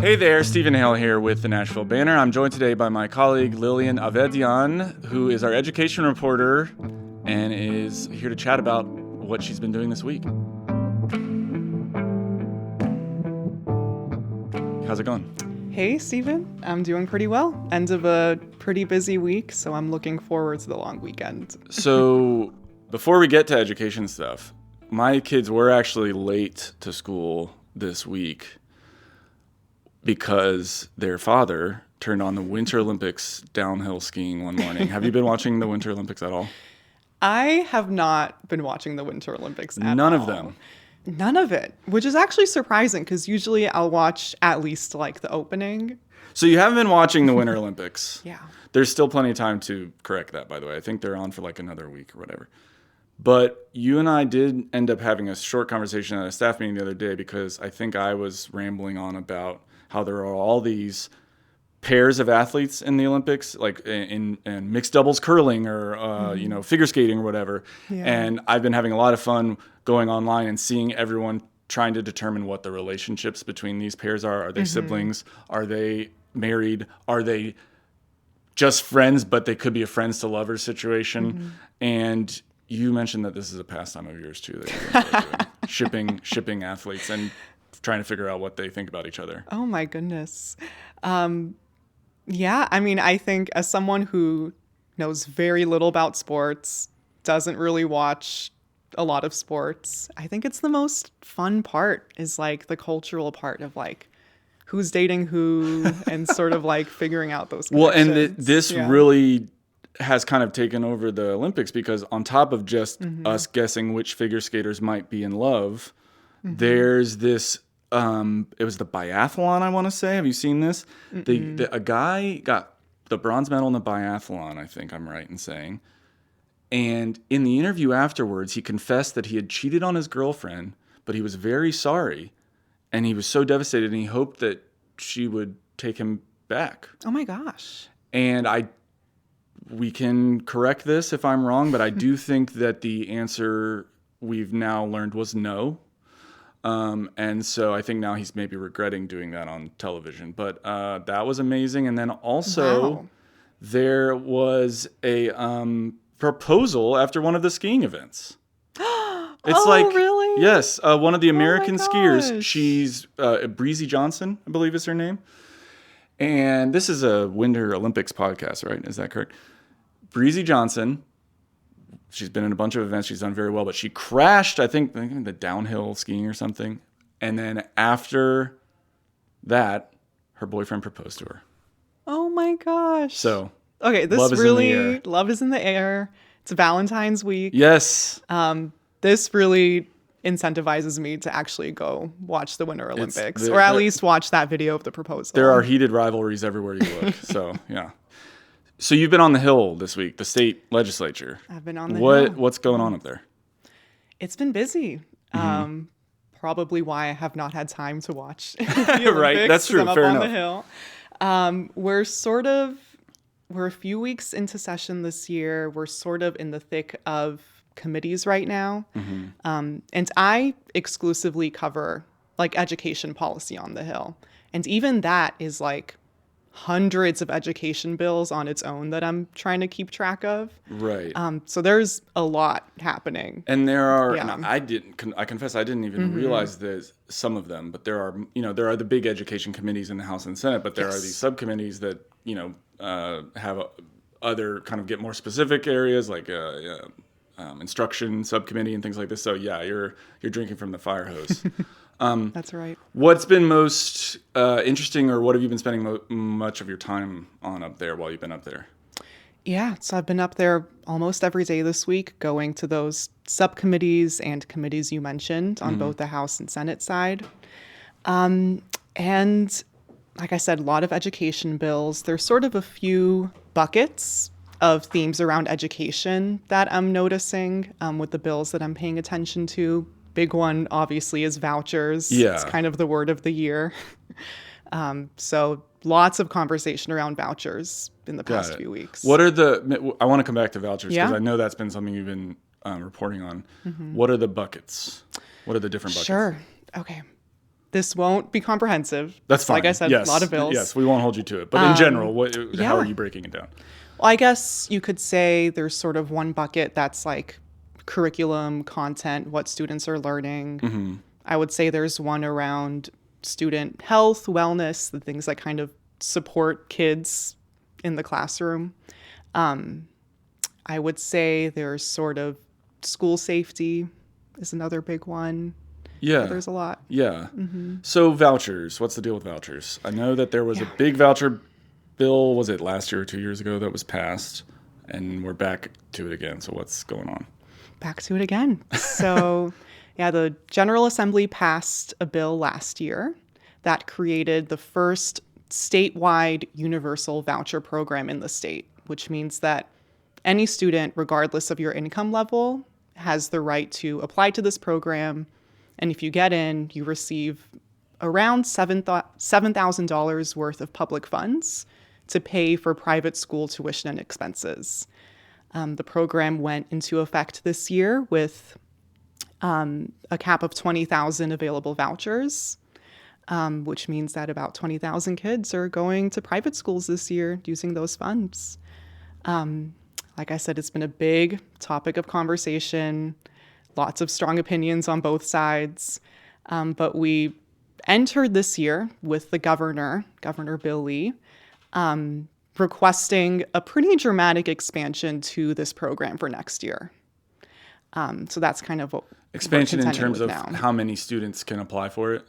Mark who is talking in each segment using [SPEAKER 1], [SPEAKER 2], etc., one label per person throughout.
[SPEAKER 1] Hey there, Steven Hale here with the Nashville Banner. I'm joined today by my colleague Lillian Avedian, who is our education reporter and is here to chat about what she's been doing this week. How's it going?
[SPEAKER 2] Hey, Steven. I'm doing pretty well. End of a pretty busy week, so I'm looking forward to the long weekend.
[SPEAKER 1] So, before we get to education stuff, my kids were actually late to school this week because their father turned on the Winter Olympics downhill skiing one morning. Have you been watching the Winter Olympics at all?
[SPEAKER 2] I have not been watching the Winter Olympics at all.
[SPEAKER 1] None of them.
[SPEAKER 2] None of it, which is actually surprising because usually I'll watch at least like the opening.
[SPEAKER 1] So you haven't been watching the Winter Olympics.
[SPEAKER 2] Yeah.
[SPEAKER 1] There's still plenty of time to correct that, by the way. I think they're on for like another week or whatever. But you and I did end up having a short conversation at a staff meeting the other day because I think I was rambling on about how there are all these pairs of athletes in the Olympics, like in mixed doubles curling or figure skating or whatever. Yeah. And I've been having a lot of fun going online and seeing everyone trying to determine what the relationships between these pairs are. Are they siblings? Are they married? Are they just friends, but they could be a friends to lovers situation? And you mentioned that this is a pastime of yours too, that you're doing, shipping athletes and trying to figure out what they think about each other.
[SPEAKER 2] Oh my goodness. Yeah, I mean, I think as someone who knows very little about sports, doesn't really watch a lot of sports, I think it's the most fun part is like the cultural part of like who's dating who and sort of like figuring out those connections.
[SPEAKER 1] Well, and this really has kind of taken over the Olympics because on top of just us guessing which figure skaters might be in love, there's this it was the biathlon, I want to say. Have you seen this? A guy got the bronze medal in the biathlon, I think I'm right in saying. And in the interview afterwards, he confessed that he had cheated on his girlfriend, but he was very sorry. And he was so devastated, and he hoped that she would take him back.
[SPEAKER 2] Oh my gosh.
[SPEAKER 1] And we can correct this if I'm wrong, but I do think that the answer we've now learned was no. And so I think now he's maybe regretting doing that on television. But that was amazing. And then also there was a proposal after one of the skiing events. It's
[SPEAKER 2] really?
[SPEAKER 1] Yes, one of the American skiers. She's Breezy Johnson, I believe is her name. And this is a Winter Olympics podcast, right? Is that correct? Breezy Johnson. She's been in a bunch of events. She's done very well, but she crashed, I think the downhill skiing or something. And then after that, her boyfriend proposed to her.
[SPEAKER 2] Oh my gosh.
[SPEAKER 1] So,
[SPEAKER 2] okay, this love is in the air. It's Valentine's week.
[SPEAKER 1] Yes.
[SPEAKER 2] This really incentivizes me to actually go watch the Winter Olympics, or at least watch that video of the proposal.
[SPEAKER 1] There are heated rivalries everywhere you look. So, yeah. So you've been on the Hill this week, the state legislature.
[SPEAKER 2] I've been on the Hill.
[SPEAKER 1] What's going on up there?
[SPEAKER 2] It's been busy. Probably why I have not had time to watch the Olympics.
[SPEAKER 1] Right, that's true.
[SPEAKER 2] I'm up
[SPEAKER 1] Fair
[SPEAKER 2] on
[SPEAKER 1] enough.
[SPEAKER 2] The Hill. We're a few weeks into session this year. We're sort of in the thick of committees right now. And I exclusively cover like education policy on the Hill. And even that is like hundreds of education bills on its own that I'm trying to keep track of.
[SPEAKER 1] Right.
[SPEAKER 2] So there's a lot happening.
[SPEAKER 1] And there are, and I confess I didn't even realize there's some of them, but there are the big education committees in the House and Senate, but there are these subcommittees that, have other kind of get more specific areas like instruction subcommittee and things like this. So yeah, you're drinking from the fire hose.
[SPEAKER 2] That's right.
[SPEAKER 1] What's been most interesting, or what have you been spending much of your time on up there while you've been up there?
[SPEAKER 2] Yeah, so I've been up there almost every day this week, going to those subcommittees and committees you mentioned on both the House and Senate side. And like I said, a lot of education bills. There's sort of a few buckets of themes around education that I'm noticing with the bills that I'm paying attention to. Big one, obviously, is vouchers.
[SPEAKER 1] Yeah.
[SPEAKER 2] It's kind of the word of the year. So lots of conversation around vouchers in the past few weeks.
[SPEAKER 1] I want to come back to vouchers because I know that's been something you've been reporting on. What are the buckets? What are the different buckets?
[SPEAKER 2] Sure. Okay. This won't be comprehensive.
[SPEAKER 1] That's fine.
[SPEAKER 2] Like I said,
[SPEAKER 1] yes.
[SPEAKER 2] a lot of bills.
[SPEAKER 1] Yes, we won't hold you to it. But in general,
[SPEAKER 2] yeah.
[SPEAKER 1] how are you breaking it down?
[SPEAKER 2] Well, I guess you could say there's sort of one bucket that's like curriculum, content, what students are learning. I would say there's one around student health, wellness, the things that kind of support kids in the classroom. I would say there's sort of school safety is another big one.
[SPEAKER 1] Yeah.
[SPEAKER 2] There's a lot.
[SPEAKER 1] Yeah. So vouchers, what's the deal with vouchers? I know that there was a big voucher bill, was it last year or 2 years ago, that was passed, and we're back to it again. So what's going on?
[SPEAKER 2] Back to it again. So the General Assembly passed a bill last year that created the first statewide universal voucher program in the state, which means that any student, regardless of your income level, has the right to apply to this program. And if you get in, you receive around $7,000 worth of public funds to pay for private school tuition and expenses. The program went into effect this year with a cap of 20,000 available vouchers, which means that about 20,000 kids are going to private schools this year using those funds. Like I said, it's been a big topic of conversation, lots of strong opinions on both sides. But we entered this year with the Governor Bill Lee, requesting a pretty dramatic expansion to this program for next year. So that's kind of what
[SPEAKER 1] expansion
[SPEAKER 2] we're
[SPEAKER 1] in terms of
[SPEAKER 2] now.
[SPEAKER 1] How many students can apply for it?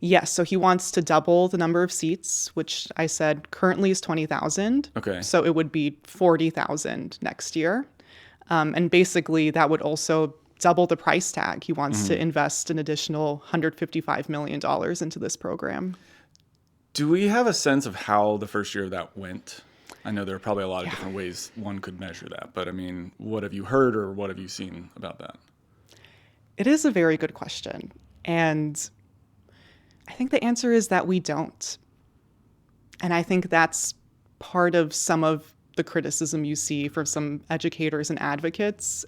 [SPEAKER 2] Yes, so he wants to double the number of seats, which I said currently is 20,000.
[SPEAKER 1] Okay.
[SPEAKER 2] So it would be 40,000 next year. And basically that would also double the price tag. He wants to invest an additional $155 million into this program.
[SPEAKER 1] Do we have a sense of how the first year of that went? I know there are probably a lot of different ways one could measure that, but I mean, what have you heard or what have you seen about that?
[SPEAKER 2] It is a very good question. And I think the answer is that we don't. And I think that's part of some of the criticism you see from some educators and advocates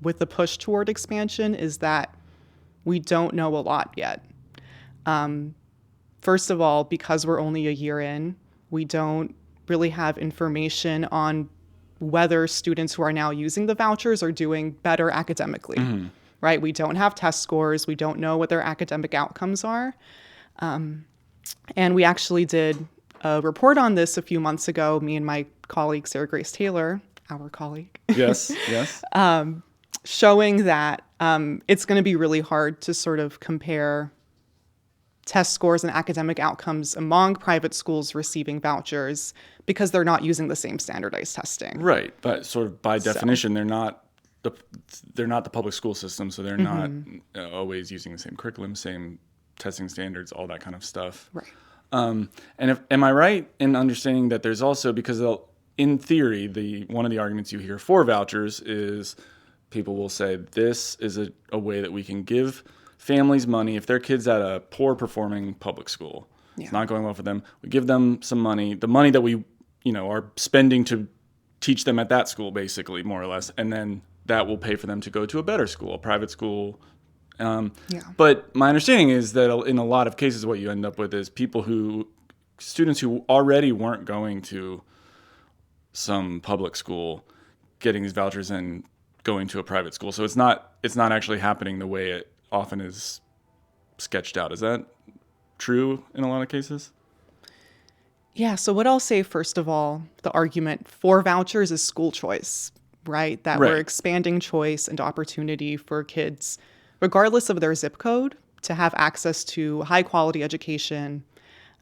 [SPEAKER 2] with the push toward expansion is that we don't know a lot yet. First of all, because we're only a year in, we don't really have information on whether students who are now using the vouchers are doing better academically, right? We don't have test scores. We don't know what their academic outcomes are. And we actually did a report on this a few months ago, me and my colleague, Sarah Grace Taylor, our colleague.
[SPEAKER 1] Yes.
[SPEAKER 2] Showing that it's going to be really hard to sort of compare test scores and academic outcomes among private schools receiving vouchers because they're not using the same standardized testing.
[SPEAKER 1] Right. But sort of by definition, they're not the public school system, so they're not always using the same curriculum, same testing standards, all that kind of stuff.
[SPEAKER 2] Right.
[SPEAKER 1] And am I right in understanding that there's also, because in theory, one of the arguments you hear for vouchers is people will say this is a way that we can give families money if their kid's at a poor performing public school. It's not going well for them. We give them some money, the money that we are spending to teach them at that school, basically, more or less, and then that will pay for them to go to a better school, a private school. But my understanding is that in a lot of cases, what you end up with is students who already weren't going to some public school, getting these vouchers and going to a private school. So it's not actually happening the way it often is sketched out. Is that true in a lot of cases?
[SPEAKER 2] Yeah. So what I'll say, first of all, the argument for vouchers is school choice, right? That we're expanding choice and opportunity for kids, regardless of their zip code, to have access to high quality education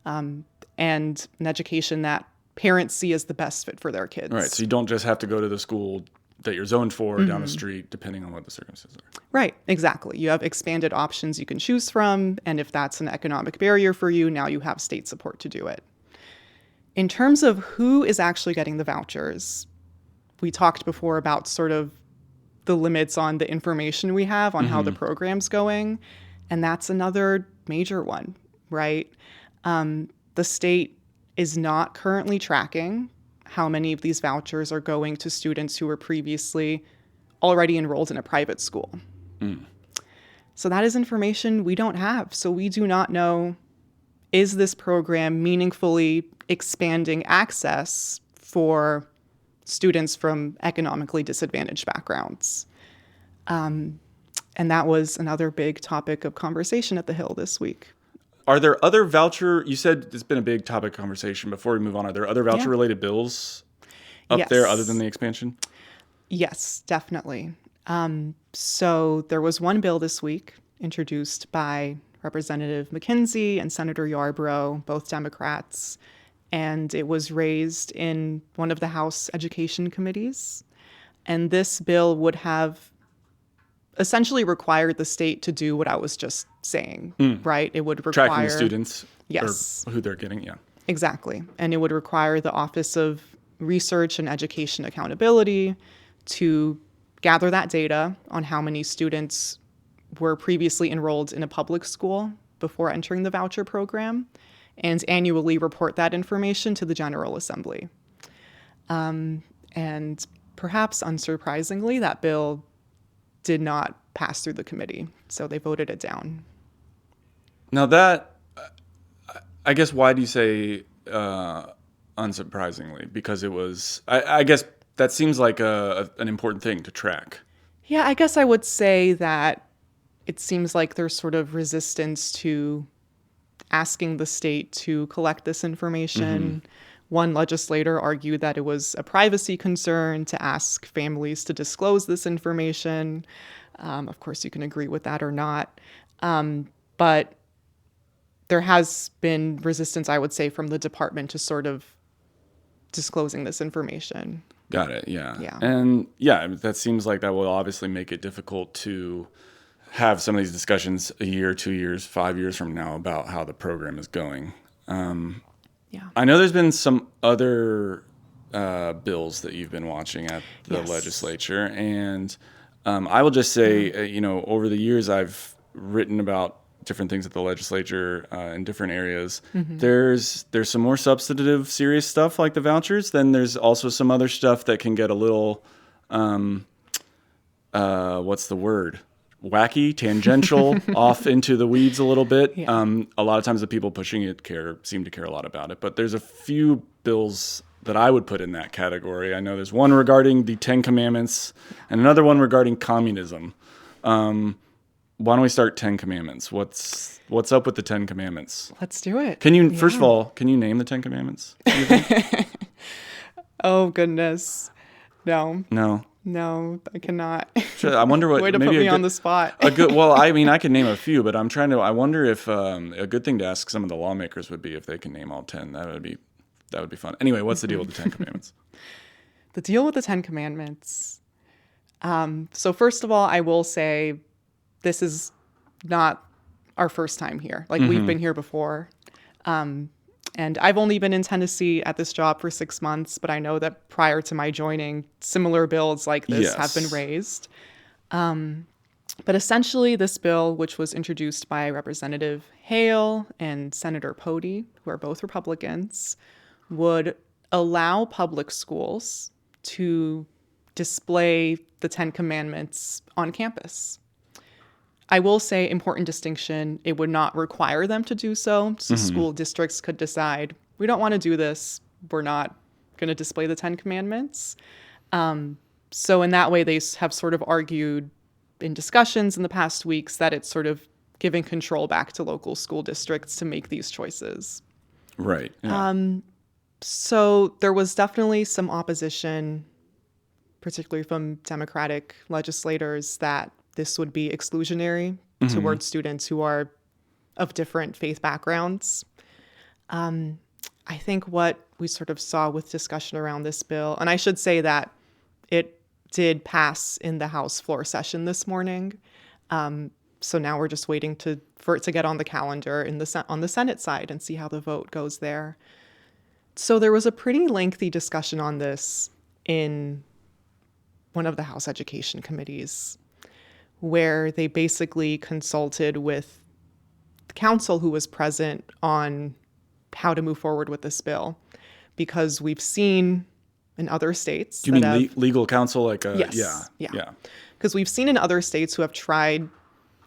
[SPEAKER 2] and an education that parents see as the best fit for their kids.
[SPEAKER 1] Right. So you don't just have to go to the school that you're zoned for down the street, depending on what the circumstances are.
[SPEAKER 2] Right. Exactly. You have expanded options you can choose from. And if that's an economic barrier for you, now you have state support to do it. In terms of who is actually getting the vouchers, we talked before about sort of the limits on the information we have on how the program's going. And that's another major one, right? The state is not currently tracking how many of these vouchers are going to students who were previously already enrolled in a private school. So that is information we don't have. So we do not know, is this program meaningfully expanding access for students from economically disadvantaged backgrounds? And that was another big topic of conversation at the Hill this week.
[SPEAKER 1] Are there other voucher, you said it's been a big topic of conversation. Before we move on, are there other voucher-related bills up there other than the expansion?
[SPEAKER 2] Yes, definitely. So there was one bill this week introduced by Representative McKenzie and Senator Yarbrough, both Democrats, and it was raised in one of the House Education Committees. And this bill would have essentially required the state to do what I was just saying, right? It would require...
[SPEAKER 1] Tracking the students,
[SPEAKER 2] yes,
[SPEAKER 1] or who they're getting, yeah.
[SPEAKER 2] Exactly. And it would require the Office of Research and Education Accountability to gather that data on how many students were previously enrolled in a public school before entering the voucher program, and annually report that information to the General Assembly. And perhaps unsurprisingly, that bill did not pass through the committee, so they voted it down.
[SPEAKER 1] Now that, I guess, why do you say unsurprisingly? Because it was, I guess that seems like an important thing to track.
[SPEAKER 2] Yeah, I guess I would say that it seems like there's sort of resistance to asking the state to collect this information. One legislator argued that it was a privacy concern to ask families to disclose this information. Of course, you can agree with that or not. But there has been resistance, I would say, from the department to sort of disclosing this information.
[SPEAKER 1] Got it, yeah.
[SPEAKER 2] Yeah.
[SPEAKER 1] And yeah, that seems like that will obviously make it difficult to have some of these discussions a year, 2 years, 5 years from now about how the program is going.
[SPEAKER 2] Yeah.
[SPEAKER 1] I know there's been some other bills that you've been watching at the legislature, and I will just say, over the years I've written about different things at the legislature in different areas. There's some more substantive, serious stuff like the vouchers. Then there's also some other stuff that can get a little, what's the word? Wacky, tangential, off into the weeds a little bit. Yeah. A lot of times the people pushing it seem to care a lot about it. But there's a few bills that I would put in that category. I know there's one regarding the 10 Commandments and another one regarding communism. Why don't we start 10 Commandments? What's up with the 10 Commandments?
[SPEAKER 2] Let's do it.
[SPEAKER 1] First of all, can you name the 10 Commandments?
[SPEAKER 2] Oh, goodness. No, I cannot.
[SPEAKER 1] I wonder what.
[SPEAKER 2] Way to
[SPEAKER 1] maybe
[SPEAKER 2] put me on the spot.
[SPEAKER 1] Well, I mean, I can name a few, but I wonder if a good thing to ask some of the lawmakers would be if they can name all 10. That would be fun. Anyway, what's the deal with the 10 Commandments?
[SPEAKER 2] The deal with the 10 Commandments. So first of all, I will say this is not our first time here. Like we've been here before. And I've only been in Tennessee at this job for 6 months, but I know that prior to my joining, similar bills like this have been raised. But essentially, this bill, which was introduced by Representative Hale and Senator Pody, who are both Republicans, would allow public schools to display the 10 Commandments on campus. I will say, important distinction, it would not require them to do so. So school districts could decide, we don't want to do this. We're not going to display the 10 Commandments. So in that way, they have sort of argued in discussions in the past weeks that it's sort of giving control back to local school districts to make these choices.
[SPEAKER 1] Right. Yeah.
[SPEAKER 2] So there was definitely some opposition, particularly from Democratic legislators, that this would be exclusionary towards students who are of different faith backgrounds. I think what we sort of saw with discussion around this bill, and I should say that it did pass in the House floor session this morning. So now we're just waiting for it to get on the calendar on the Senate side and see how the vote goes there. So there was a pretty lengthy discussion on this in one of the House Education Committees, where they basically consulted with the council who was present on how to move forward with this bill. Because we've seen in other states...
[SPEAKER 1] Do you mean legal counsel?
[SPEAKER 2] Yes. Yeah. Because we've seen in other states who have tried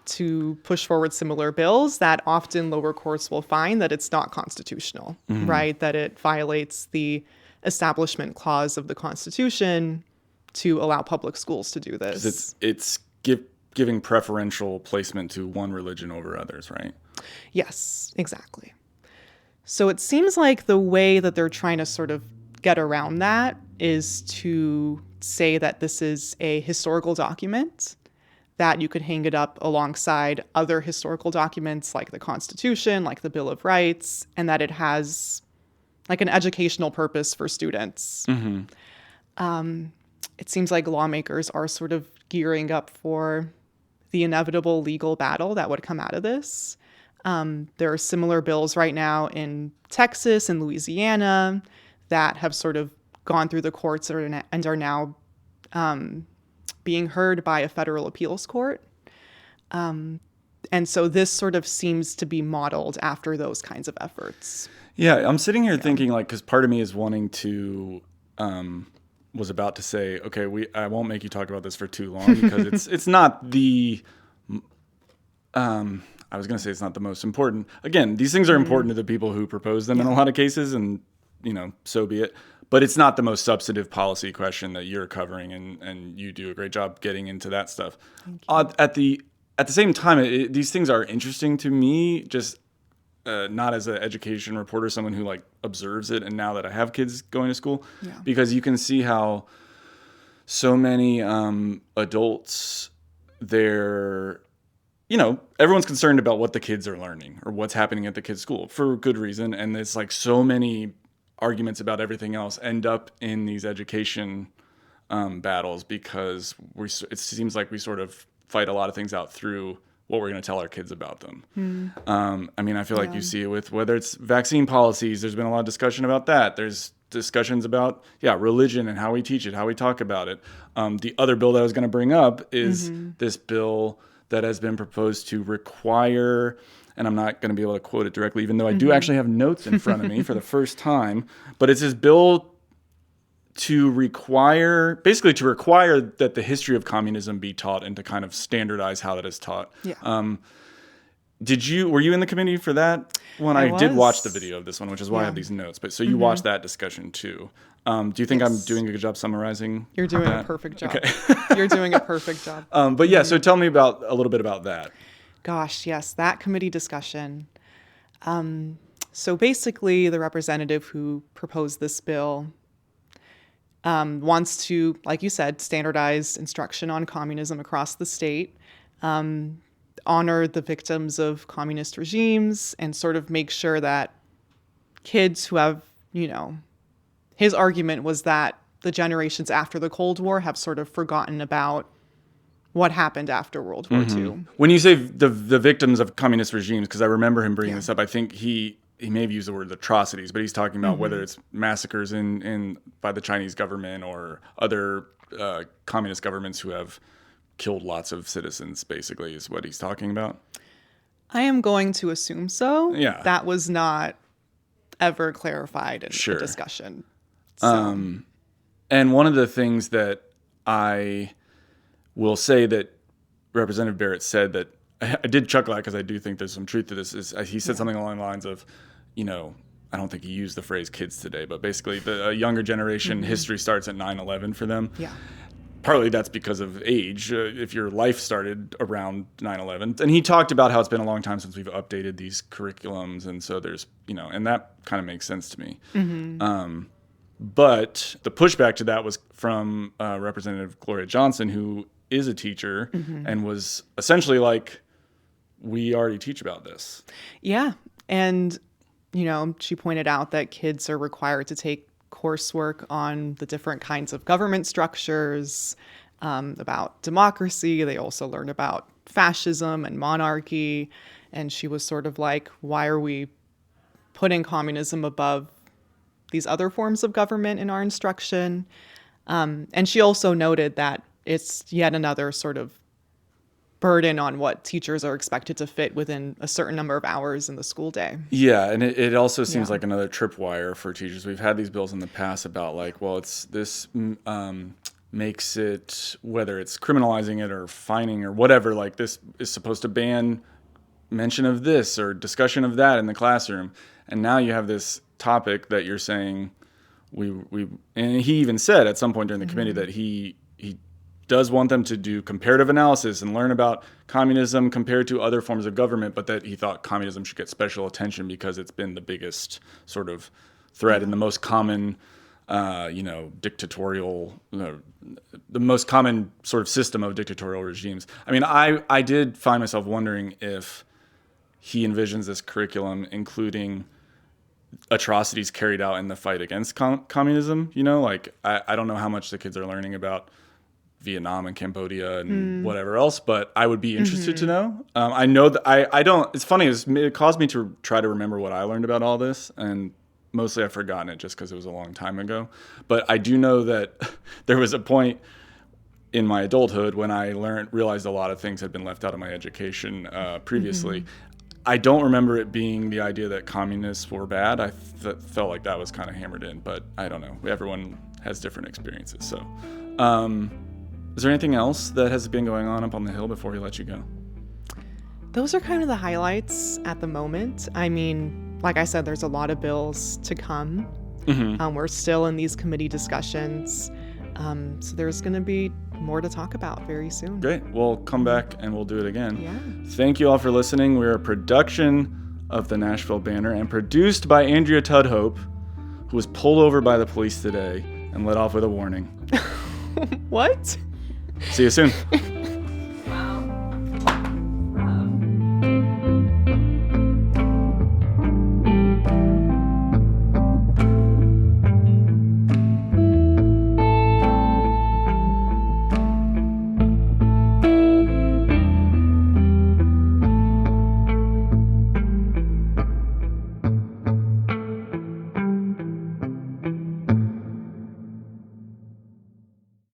[SPEAKER 2] to push forward similar bills that often lower courts will find that it's not constitutional, right? That it violates the Establishment Clause of the Constitution to allow public schools to do this.
[SPEAKER 1] It's giving preferential placement to one religion over others, right?
[SPEAKER 2] Yes, exactly. So it seems like the way that they're trying to sort of get around that is to say that this is a historical document, that you could hang it up alongside other historical documents like the Constitution, like the Bill of Rights, and that it has like an educational purpose for students. It seems like lawmakers are sort of gearing up for the inevitable legal battle that would come out of this. There are similar bills right now in Texas and Louisiana that have sort of gone through the courts and are now being heard by a federal appeals court. And so this sort of seems to be modeled after those kinds of efforts.
[SPEAKER 1] Yeah, I'm sitting here thinking, like, because part of me is wanting to, was about to say, okay, I won't make you talk about this for too long because it's not the, I was going to say it's not the most important. Again, these things are important to the people who propose them in a lot of cases, and, so be it. But it's not the most substantive policy question that you're covering, and you do a great job getting into that stuff. At the same time, these things are interesting to me, just not as an education reporter, someone who like observes it, and now that I have kids going to school, because you can see how so many adults, everyone's concerned about what the kids are learning or what's happening at the kids' school for good reason, and it's like so many arguments about everything else end up in these education battles because it seems like we sort of fight a lot of things out through what we're going to tell our kids about them. I feel like you see it with whether it's vaccine policies. There's been a lot of discussion about that. There's discussions about religion and how we teach it, how we talk about it. The other bill that I was going to bring up is this bill that has been proposed to require, and I'm not going to be able to quote it directly, even though I do actually have notes in front of me for the first time. But it's this bill to require that the history of communism be taught and to kind of standardize how that is taught. Yeah. Were you in the committee for that one? I did watch the video of this one, which is why I have these notes. But so you watched that discussion too. Do you think I'm doing a good job summarizing?
[SPEAKER 2] You're doing a perfect job. Okay. You're doing a perfect job.
[SPEAKER 1] But yeah, so tell me a little bit about that.
[SPEAKER 2] Gosh, yes, that committee discussion. So basically, the representative who proposed this bill wants to, like you said, standardize instruction on communism across the state, honor the victims of communist regimes, and sort of make sure that kids who have, his argument was that the generations after the Cold War have sort of forgotten about what happened after World War II. When
[SPEAKER 1] you say the victims of communist regimes, because I remember him bringing this up, I think he may have used the word atrocities, but he's talking about whether it's massacres by the Chinese government or other communist governments who have killed lots of citizens, basically, is what he's talking about.
[SPEAKER 2] I am going to assume so.
[SPEAKER 1] Yeah.
[SPEAKER 2] That was not ever clarified in the discussion. So.
[SPEAKER 1] And one of the things that I will say that Representative Barrett said that I did chuckle at, because I do think there's some truth to this, is he said something along the lines of, I don't think he used the phrase kids today, but basically the younger generation, history starts at 9/11 for them. Yeah. Partly that's because of age, if your life started around 9/11. And he talked about how it's been a long time since we've updated these curriculums. And so there's, and that kind of makes sense to me. But the pushback to that was from Representative Gloria Johnson, who is a teacher and was essentially like, we already teach about this.
[SPEAKER 2] Yeah. And, she pointed out that kids are required to take coursework on the different kinds of government structures, about democracy. They also learn about fascism and monarchy. And she was sort of like, why are we putting communism above these other forms of government in our instruction? And she also noted that it's yet another sort of burden on what teachers are expected to fit within a certain number of hours in the school day.
[SPEAKER 1] Yeah, and it also seems like another tripwire for teachers. We've had these bills in the past about like, well, it's this makes it, whether it's criminalizing it or fining or whatever, like this is supposed to ban mention of this or discussion of that in the classroom. And now you have this topic that you're saying and he even said at some point during the committee that he does want them to do comparative analysis and learn about communism compared to other forms of government, but that he thought communism should get special attention because it's been the biggest sort of threat and the most common, dictatorial, the most common sort of system of dictatorial regimes. I mean, I did find myself wondering if he envisions this curriculum including atrocities carried out in the fight against communism. Like I don't know how much the kids are learning about Vietnam and Cambodia and whatever else, but I would be interested to know. I know that I don't, it's funny, it caused me to try to remember what I learned about all this, and mostly I've forgotten it just because it was a long time ago. But I do know that there was a point in my adulthood when I realized a lot of things had been left out of my education previously. I don't remember it being the idea that communists were bad. I felt like that was kind of hammered in, but I don't know. Everyone has different experiences. So is there anything else that has been going on up on the Hill before we let you go?
[SPEAKER 2] Those are kind of the highlights at the moment. I mean, like I said, there's a lot of bills to come. We're still in these committee discussions. So there's going to be more to talk about very soon.
[SPEAKER 1] Great. We'll come back and we'll do it again.
[SPEAKER 2] Yeah.
[SPEAKER 1] Thank you all for listening. We're a production of the Nashville Banner and produced by Andrea Tudhope, who was pulled over by the police today and let off with a warning.
[SPEAKER 2] What?
[SPEAKER 1] See you soon.